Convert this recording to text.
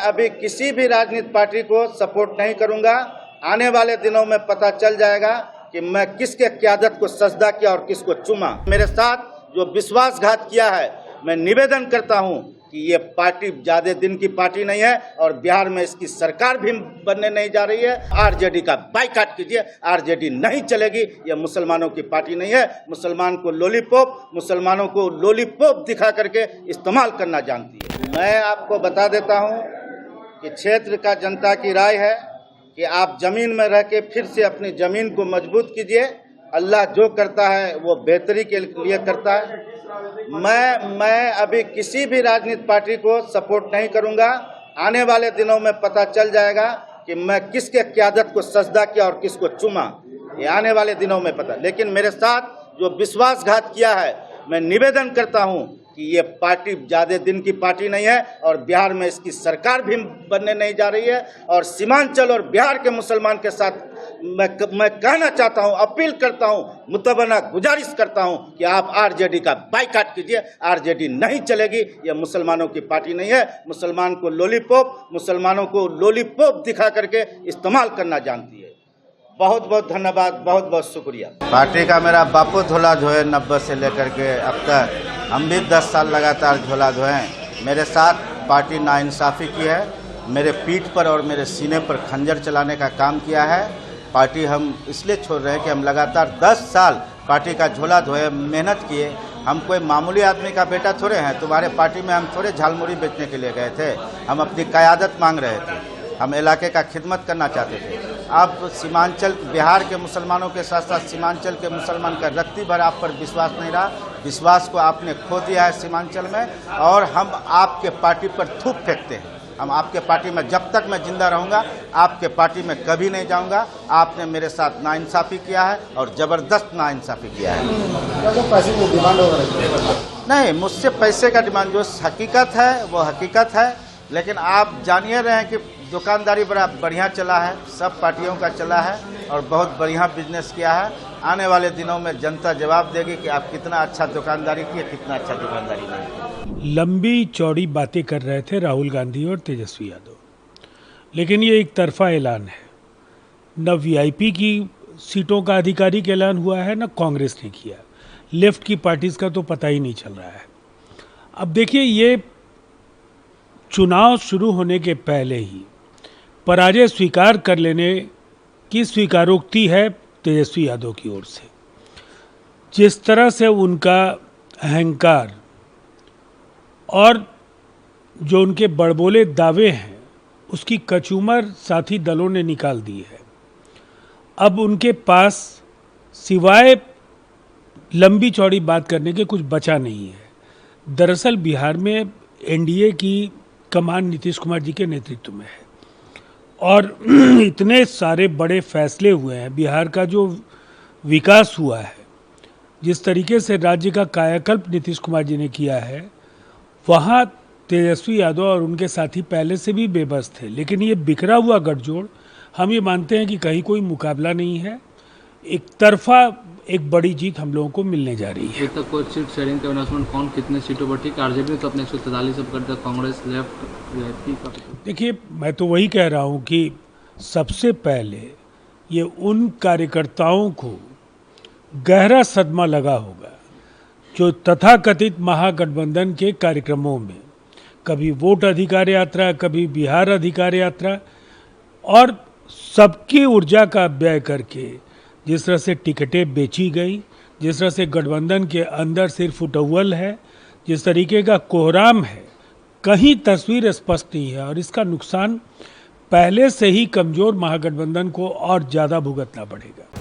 अभी किसी भी राजनीतिक पार्टी को सपोर्ट नहीं करूंगा। आने वाले दिनों में पता चल जाएगा कि मैं किसके क़यादत को सजदा किया और किसको चूमा। मेरे साथ जो विश्वासघात किया है, मैं निवेदन करता हूं कि ये पार्टी ज़्यादा दिन की पार्टी नहीं है और बिहार में इसकी सरकार भी बनने नहीं जा रही है। आरजेडी का बाइकाट कीजिए, आरजेडी नहीं चलेगी। ये मुसलमानों की पार्टी नहीं है। मुसलमानों को लॉलीपॉप दिखा करके इस्तेमाल करना जानती है। मैं आपको बता देता हूं कि क्षेत्र का जनता की राय है कि आप जमीन में रह के फिर से अपनी जमीन को मजबूत कीजिए। अल्लाह जो करता है वो बेहतरी के लिए करता है। मैं अभी किसी भी राजनीतिक पार्टी को सपोर्ट नहीं करूंगा। आने वाले दिनों में पता चल जाएगा कि मैं किसके क़यादत को सजदा किया और किसको चूमा। ये आने वाले दिनों में पता। लेकिन मेरे साथ जो विश्वासघात किया है, मैं निवेदन करता हूं कि ये पार्टी ज़्यादा दिन की पार्टी नहीं है और बिहार में इसकी सरकार भी बनने नहीं जा रही है। और सीमांचल और बिहार के मुसलमान के साथ मैं कहना चाहता हूं, अपील करता हूं, मुतबना गुजारिश करता हूं कि आप आरजेडी का बाइकाट कीजिए। आरजेडी नहीं चलेगी। ये मुसलमानों की पार्टी नहीं है। मुसलमानों को लॉलीपॉप दिखा करके इस्तेमाल करना जानती है। बहुत बहुत धन्यवाद, बहुत बहुत शुक्रिया। पार्टी का मेरा बापू झोला धोए 90 से लेकर के अब तक। हम भी 10 साल लगातार झोला धोए। मेरे साथ पार्टी नाइंसाफ़ी की है। मेरे पीठ पर और मेरे सीने पर खंजर चलाने का काम किया है। पार्टी हम इसलिए छोड़ रहे हैं कि हम लगातार 10 साल पार्टी का झोला धोए, मेहनत किए। हम कोई मामूली आदमी का बेटा थोड़े हैं। तुम्हारे पार्टी में हम थोड़े झालमुड़ी बेचने के लिए गए थे। हम अपनी क़यादत मांग रहे थे। हम इलाके का खिदमत करना चाहते थे। अब सीमांचल बिहार के मुसलमानों के साथ साथ सीमांचल के मुसलमान का रत्ती भर आप पर विश्वास नहीं रहा। विश्वास को आपने खो दिया है सीमांचल में। और हम आपके पार्टी पर थूक फेंकते हैं। हम आपके पार्टी में जब तक मैं जिंदा रहूंगा, आपके पार्टी में कभी नहीं जाऊंगा। आपने मेरे साथ नाइंसाफ़ी किया है और ज़बरदस्त नाइंसाफ़ी किया है। नहीं, मुझसे पैसे का डिमांड, जो हकीकत है वो हकीकत है। लेकिन आप जानिए रहे हैं कि दुकानदारी बड़ा बढ़िया चला है, सब पार्टियों का चला है और बहुत बढ़िया बिजनेस किया है। आने वाले दिनों में जनता जवाब देगी कि आप कितना अच्छा दुकानदारी किए, कितना अच्छा दुकानदारी नहीं किए। लंबी चौड़ी बातें कर रहे थे राहुल गांधी और तेजस्वी यादव, लेकिन ये एक तरफा ऐलान है। न वीआईपी की सीटों का आधिकारिक ऐलान हुआ है, न कांग्रेस ने किया। लेफ्ट की पार्टीज का तो पता ही नहीं चल रहा है। अब देखिए, ये चुनाव शुरू होने के पहले ही पराजय स्वीकार कर लेने की स्वीकारोक्ति है तेजस्वी यादव की ओर से। जिस तरह से उनका अहंकार और जो उनके बड़बोले दावे हैं, उसकी कचूमर साथी दलों ने निकाल दी है। अब उनके पास सिवाय लंबी चौड़ी बात करने के कुछ बचा नहीं है। दरअसल बिहार में एनडीए की कमान नीतीश कुमार जी के नेतृत्व में है और इतने सारे बड़े फैसले हुए हैं। बिहार का जो विकास हुआ है, जिस तरीके से राज्य का कायाकल्प नीतीश कुमार जी ने किया है, वहाँ तेजस्वी यादव और उनके साथी पहले से भी बेबस थे। लेकिन ये बिखरा हुआ गठजोड़, हम ये मानते हैं कि कहीं कोई मुकाबला नहीं है। एक तरफा एक बड़ी जीत हम लोगों को मिलने जा रही है। अभी तक कोई सीट शेयरिंग का अनाउंसमेंट कौन कितने सीटों पर? ठीक, आरजेडी तो अपने 143 अब करता है, कांग्रेस, लेफ्ट, वीआईपी का। देखिए, मैं तो वही कह रहा हूँ कि सबसे पहले ये उन कार्यकर्ताओं को गहरा सदमा लगा होगा जो तथाकथित महागठबंधन के कार्यक्रमों में कभी वोट अधिकार यात्रा, कभी बिहार अधिकार यात्रा, और सबकी ऊर्जा का व्यय करके जिस तरह से टिकटें बेची गई, जिस तरह से गठबंधन के अंदर सिर्फ उटव्वल है, जिस तरीके का कोहराम है, कहीं तस्वीर स्पष्ट नहीं है। और इसका नुकसान पहले से ही कमज़ोर महागठबंधन को और ज़्यादा भुगतना पड़ेगा।